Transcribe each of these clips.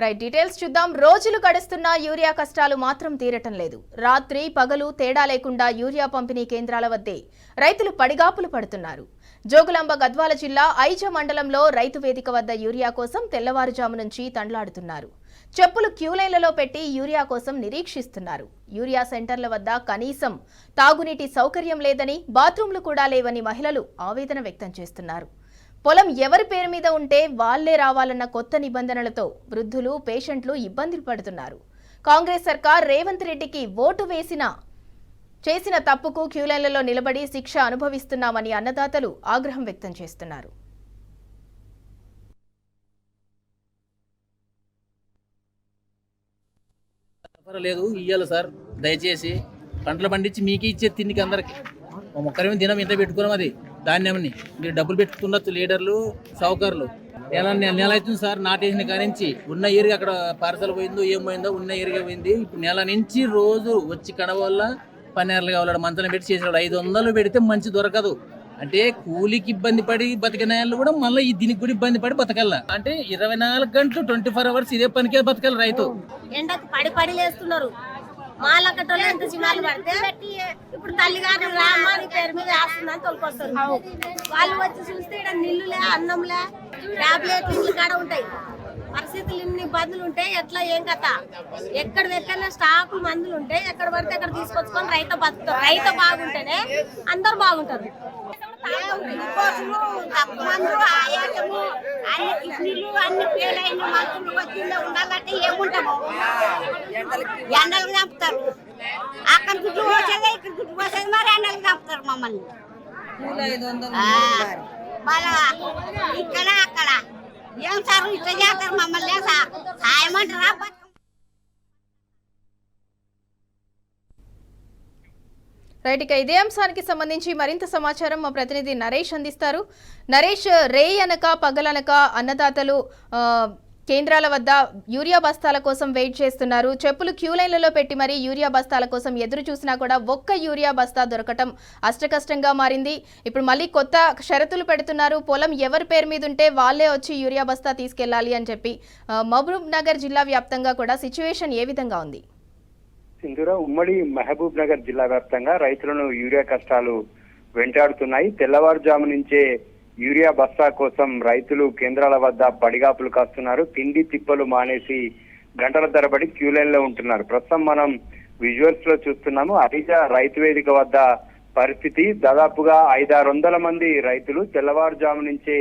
Right details చూద్దాం. రోజులు గడుస్తున్నా యూరియా కష్టాలు మాత్రం తీరటం లేదు. రాత్రి పగలు తేడా లేకుండా యూరియా పంపిణీ కేంద్రాల వద్దే రైతులు పడిగాపులు పడుతున్నారు. జోగులాంబ గద్వాల జిల్లా ఐజ మండలంలో రైతు వేదిక వద్ద యూరియా కోసం తెల్లవారుజాము నుంచి తండ్లాడుతున్నారు. చెప్పులు క్యూలైన్లలో పెట్టి యూరియా కోసం నిరీక్షిస్తున్నారు. యూరియా సెంటర్ల వద్ద కనీసం తాగునీటి సౌకర్యం లేదని, బాత్రూంలు కూడా లేవని మహిళలు ఆవేదన వ్యక్తం చేస్తున్నారు. పొలం ఎవరి పేరు మీద ఉంటే వాళ్లే రావాలన్న కొత్త నిబంధనలతో వృద్ధులు, పేషెంట్లు ఇబ్బందులు పడుతున్నారు. కాంగ్రెస్ సర్కార్ రేవంత్ రెడ్డికి ఓటు చేసిన తప్పుకు క్యూలైన్లలో నిలబడి శిక్ష అనుభవిస్తున్నామని అన్నదాతలు ఆగ్రహం వ్యక్తం చేస్తున్నారు. లేదు ఇయ్యాలి సార్, దయచేసి పంటలు పండించి మీకు ఇచ్చే తిండికి అందరికి ఒక్కరేమో దినం ఇంత పెట్టుకున్నాం. అది ధాన్యంని మీరు డబ్బులు పెట్టుకున్నచ్చు లీడర్లు, సౌకర్లు. నెల అవుతుంది సార్ నాటేసిన కానించి. ఉన్న ఏరిగా అక్కడ పార్సల్ పోయిందో ఏం పోయిందో ఉన్న ఏరిగా పోయింది. ఇప్పుడు నెల నుంచి రోజు వచ్చి కడవల్ల పన్నెర్లు కావాలి మంచం పెట్టి చేసినాడు. 500 పెడితే మంచి దొరకదు. అంటే కూలికి ఇబ్బంది పడి బతికిన వాళ్ళు కూడా మళ్ళీ ఈ దీనికి కూడా ఇబ్బంది పడి బతకల్లా. అంటే 24 గంటలు 24 అవర్స్ ఇదే పనికే బతకాలి రైతు. ఎండకు పడి లేస్తున్నారు. మాలకట్టోళ్ళు ఎంత చిన్నాలు పడితే ఇప్పుడు తల్లిగారు రామాని పేరు మీద వేస్తుందని తోలుకొస్తారు. వాళ్ళు వచ్చి చూస్తే ఇక్కడ నీళ్లులే, అన్నంలే, టాబ్లెట్లు ఇల్లు కాడ ఉంటాయి. పరిస్థితులు ఇన్ని ఇబ్బందులు ఉంటాయి. ఎట్లా ఏం కథ? ఎక్కడ పెట్టిన స్టాకులు మందులు ఉంటాయి. ఎక్కడ పడితే అక్కడ తీసుకొచ్చుకొని రైతు బతుకుతారు. రైతు బాగుంటేనే అందరు బాగుంటారు. మందులు, ఆయాసము, అన్ని కిడ్నీలు, అన్ని ఫెయిల్ అయిన మందులు వచ్చిందో ఉండాలంటే ఏముంటాము? ఎండలకు చంపుతారు. అక్కడ చుట్టూ పోసేదే ఇక్కడ చుట్టూ పోసేది, మరి ఎండలకు చంపుతారు మమ్మల్ని. మళ్ళా ఇక్కడ అక్కడ ఏం సార్ ఇట్లా చేస్తారు మమ్మల్ని? సాయమంటారా? రైట్, ఇక ఇదే అంశానికి సంబంధించి మరింత సమాచారం మా ప్రతినిధి నరేష్ అందిస్తారు. నరేష్, రే అనక పగలనక అన్నదాతలు కేంద్రాల వద్ద యూరియా బస్తాల కోసం వెయిట్ చేస్తున్నారు. చెప్పులు క్యూలైన్లలో పెట్టి మరీ యూరియా బస్తాల కోసం ఎదురు చూసినా కూడా ఒక్క యూరియా బస్తా దొరకటం అష్టకష్టంగా మారింది. ఇప్పుడు మళ్ళీ కొత్త షరతులు పెడుతున్నారు. పొలం ఎవరి పేరు మీద ఉంటే వాళ్ళే వచ్చి యూరియా బస్తా తీసుకెళ్లాలి అని చెప్పి. మహబూబ్ నగర్ జిల్లా వ్యాప్తంగా కూడా సిచ్యువేషన్ ఏ విధంగా ఉంది? సింధూర, ఉమ్మడి మహబూబ్ నగర్ జిల్లా వ్యాప్తంగా రైతులను యూరియా కష్టాలు వెంటాడుతున్నాయి. తెల్లవారుజాము నుంచే యూరియా బస్తా కోసం రైతులు కేంద్రాల వద్ద పడిగాపులు కాస్తున్నారు. తిండి తిప్పలు మానేసి గంటల తరబడి క్యూలైన్ లో ఉంటున్నారు. ప్రస్తుతం మనం విజువల్స్ లో చూస్తున్నాము. అరిజ రైతు వేదిక వద్ద పరిస్థితి దాదాపుగా 500-600 మంది రైతులు తెల్లవారుజాము నుంచే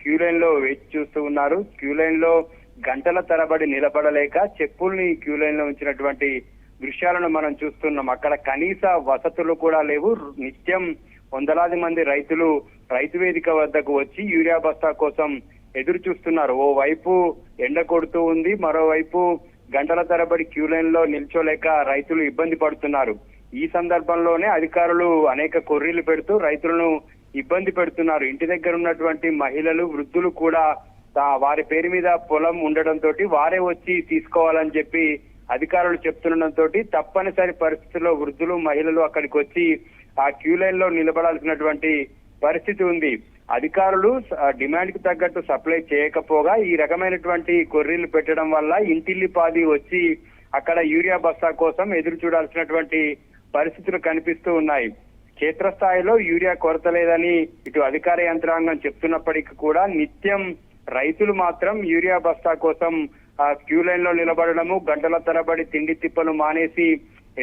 క్యూలైన్ లో వేచి చూస్తూ ఉన్నారు. క్యూలైన్ లో గంటల తరబడి నిలబడలేక చెప్పుల్ని క్యూలైన్ లో ఉంచినటువంటి దృశ్యాలను మనం చూస్తున్నాం. అక్కడ కనీస వసతులు కూడా లేవు. నిత్యం వందలాది మంది రైతులు రైతు వేదిక వద్దకు వచ్చి యూరియా బస్తా కోసం ఎదురు చూస్తున్నారు. ఓ వైపు ఎండ కొడుతూ ఉంది, మరోవైపు గంటల తరబడి క్యూలైన్ లో నిల్చోలేక రైతులు ఇబ్బంది పడుతున్నారు. ఈ సందర్భంలోనే అధికారులు అనేక కొర్రీలు పెడుతూ రైతులను ఇబ్బంది పెడుతున్నారు. ఇంటి దగ్గర ఉన్నటువంటి మహిళలు, వృద్ధులు కూడా వారి పేరు మీద పొలం ఉండడంతో వారే వచ్చి తీసుకోవాలని చెప్పి అధికారులు చెప్తుండటంతో తప్పనిసరి పరిస్థితుల్లో వృద్ధులు, మహిళలు అక్కడికి వచ్చి ఆ క్యూలైన్ లో నిలబడాల్సినటువంటి పరిస్థితి ఉంది. అధికారులు డిమాండ్ కి తగ్గట్టు సప్లై చేయకపోగా ఈ రకమైనటువంటి కొర్రీలు పెట్టడం వల్ల ఇంటిల్లిపాది వచ్చి అక్కడ యూరియా బస్తా కోసం ఎదురు చూడాల్సినటువంటి పరిస్థితులు కనిపిస్తూ ఉన్నాయి. క్షేత్రస్థాయిలో యూరియా కొరత లేదని ఇటు అధికార యంత్రాంగం చెప్తున్నప్పటికీ కూడా నిత్యం రైతులు మాత్రం యూరియా బస్తా కోసం ఆ క్యూలైన్ లో నిలబడడము, గంటల తరబడి తిండి తిప్పలు మానేసి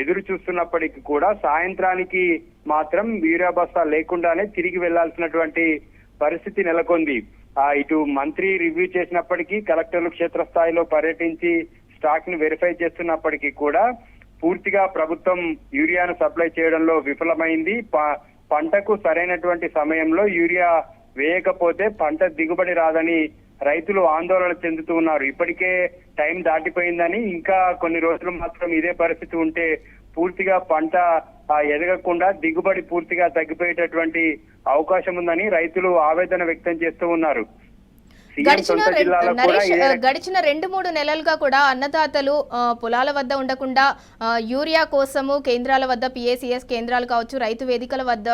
ఎదురు చూస్తున్నప్పటికీ కూడా సాయంత్రానికి మాత్రం యూరియా బస్తా లేకుండానే తిరిగి వెళ్లాల్సినటువంటి పరిస్థితి నెలకొంది. ఇటు మంత్రి రివ్యూ చేసినప్పటికీ, కలెక్టర్లు క్షేత్రస్థాయిలో పర్యటించి స్టాక్ ని వెరిఫై చేస్తున్నప్పటికీ కూడా పూర్తిగా ప్రభుత్వం యూరియాను సప్లై చేయడంలో విఫలమైంది. పంటకు సరైనటువంటి సమయంలో యూరియా వేయకపోతే పంట దిగుబడి రాదని రైతులు ఆందోళన చెందుతూ ఉన్నారు. ఇప్పటికే టైం దాటిపోయిందని, ఇంకా కొన్ని రోజులు మాత్రం ఇదే పరిస్థితి ఉంటే పూర్తిగా పంట ఎదగకుండా దిగుబడి పూర్తిగా తగ్గిపోయేటటువంటి అవకాశం ఉందని రైతులు ఆవేదన వ్యక్తం చేస్తూ ఉన్నారు. గడిచిన 2-3 నెలలుగా కూడా అన్నదాతలు పొలాల వద్ద ఉండకుండా యూరియా కోసము కేంద్రాల వద్ద, పిఏసిఎస్ కేంద్రాలు కావచ్చు, రైతు వేదికల వద్ద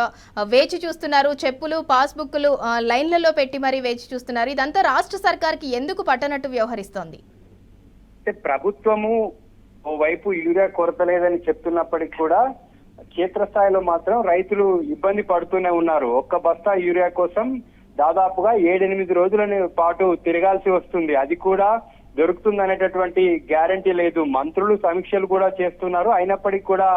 వేచి చూస్తున్నారు. చెప్పులు, పాస్బుక్లు లైన్లలో పెట్టి మరీ వేచి చూస్తున్నారు. ఇదంతా రాష్ట్ర సర్కార్కి ఎందుకు పట్టనట్టు వ్యవహరిస్తోంది? అయితే ప్రభుత్వము ఓవైపు యూరియా కొరత లేదని చెప్తున్నప్పటికీ కూడా క్షేత్రస్థాయిలో మాత్రం రైతులు ఇబ్బంది పడుతూనే ఉన్నారు. ఒక్క బస్తా యూరియా కోసం దాదాపుగా 7-8 రోజుల పాటు తిరగాల్సి వస్తుంది. అది కూడా దొరుకుతుందనేటటువంటి గ్యారంటీ లేదు. మంత్రులు సమీక్షలు కూడా చేస్తున్నారు. అయినప్పటికీ కూడా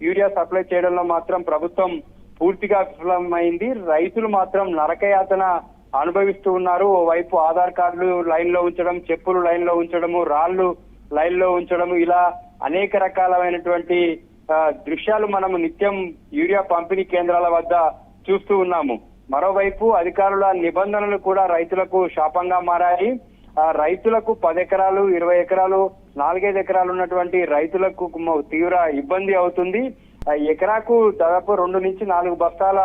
యూరియా సప్లై చేయడంలో మాత్రం ప్రభుత్వం పూర్తిగా విఫలమైంది. రైతులు మాత్రం నరకయాతన అనుభవిస్తూ ఉన్నారు. ఓవైపు ఆధార్ కార్డులు లైన్ లో ఉంచడం, చెప్పులు లైన్ లో ఉంచడము, రాళ్లు లైన్ లో ఉంచడము, ఇలా అనేక రకాలైనటువంటి దృశ్యాలు మనము నిత్యం యూరియా పంపిణీ కేంద్రాల వద్ద చూస్తూ ఉన్నాము. మరోవైపు అధికారుల నిబంధనలు కూడా రైతులకు శాపంగా మారాయి. రైతులకు 10 ఎకరాలు, 20 ఎకరాలు, 4-5 ఎకరాలు ఉన్నటువంటి రైతులకు తీవ్ర ఇబ్బంది అవుతుంది. ఎకరాకు దాదాపు 2 నుంచి 4 బస్తాల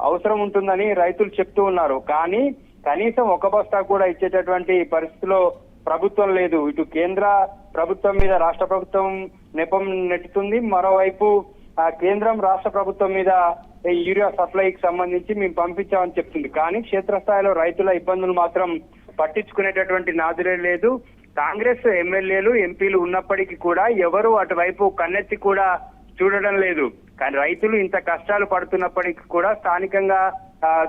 అవసరం ఉంటుందని రైతులు చెప్తూ ఉన్నారు. కానీ కనీసం 1 బస్తా కూడా ఇచ్చేటటువంటి పరిస్థితిలో ప్రభుత్వం లేదు. ఇటు కేంద్ర ప్రభుత్వం మీద రాష్ట్ర ప్రభుత్వం నెపం నెట్టుతుంది. మరోవైపు కేంద్రం రాష్ట్ర ప్రభుత్వం మీద యూరియా సప్లైకి సంబంధించి మేము పంపించామని చెప్తుంది. కానీ క్షేత్రస్థాయిలో రైతుల ఇబ్బందులు మాత్రం పట్టించుకునేటటువంటి నాదులే లేదు. కాంగ్రెస్ ఎమ్మెల్యేలు, ఎంపీలు ఉన్నప్పటికీ కూడా ఎవరు అటువైపు కన్నెత్తి కూడా చూడడం లేదు. కానీ రైతులు ఇంత కష్టాలు పడుతున్నప్పటికీ కూడా స్థానికంగా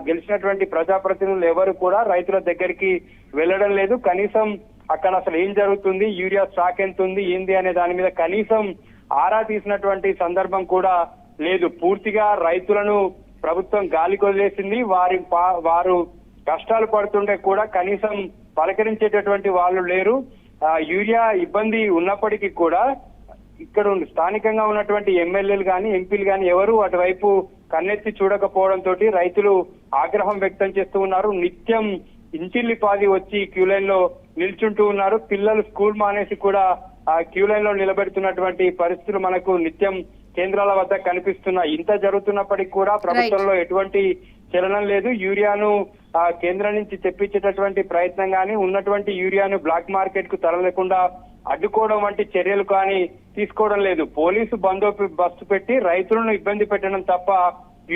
గెలిచినటువంటి ప్రజాప్రతినిధులు ఎవరు కూడా రైతుల దగ్గరికి వెళ్ళడం లేదు. కనీసం అక్కడ అసలు ఏం జరుగుతుంది, యూరియా స్టాక్ ఎంత ఉంది, ఏంది అనే దాని మీద కనీసం ఆరా తీసినటువంటి సందర్భం కూడా లేదు. పూర్తిగా రైతులను ప్రభుత్వం గాలికి వదిలేసింది. వారు కష్టాలు పడుతుంటే కూడా కనీసం పలకరించేటటువంటి వాళ్ళు లేరు. యూరియా ఇబ్బంది ఉన్నప్పటికీ కూడా ఇక్కడ స్థానికంగా ఉన్నటువంటి ఎమ్మెల్యేలు కానీ, ఎంపీలు కానీ ఎవరు అటువైపు కన్నెత్తి చూడకపోవడంతో రైతులు ఆగ్రహం వ్యక్తం చేస్తూ ఉన్నారు. నిత్యం ఇంటిల్లిపాది వచ్చి క్యూ లైన్ లో నిల్చుంటూ ఉన్నారు. పిల్లలు స్కూల్ మానేసి కూడా ఆ క్యూ లైన్ లో నిలబెడుతున్నటువంటి పరిస్థితులు మనకు నిత్యం కేంద్రాల వద్ద కనిపిస్తున్నాయి. ఇంత జరుగుతున్నప్పటికీ కూడా ప్రభుత్వంలో ఎటువంటి చలనం లేదు. యూరియాను కేంద్రం నుంచి తెప్పించేటటువంటి ప్రయత్నం కానీ, ఉన్నటువంటి యూరియాను బ్లాక్ మార్కెట్ కు తరలేకుండా అడ్డుకోవడం వంటి చర్యలు కానీ తీసుకోవడం లేదు. పోలీసు బందోబస్తు పెట్టి రైతులను ఇబ్బంది పెట్టడం తప్ప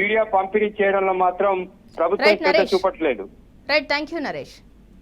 యూరియా పంపిణీ చేయడంలో మాత్రం ప్రభుత్వం శ్రద్ధ చూపట్లేదు. Right, thank you Naresh.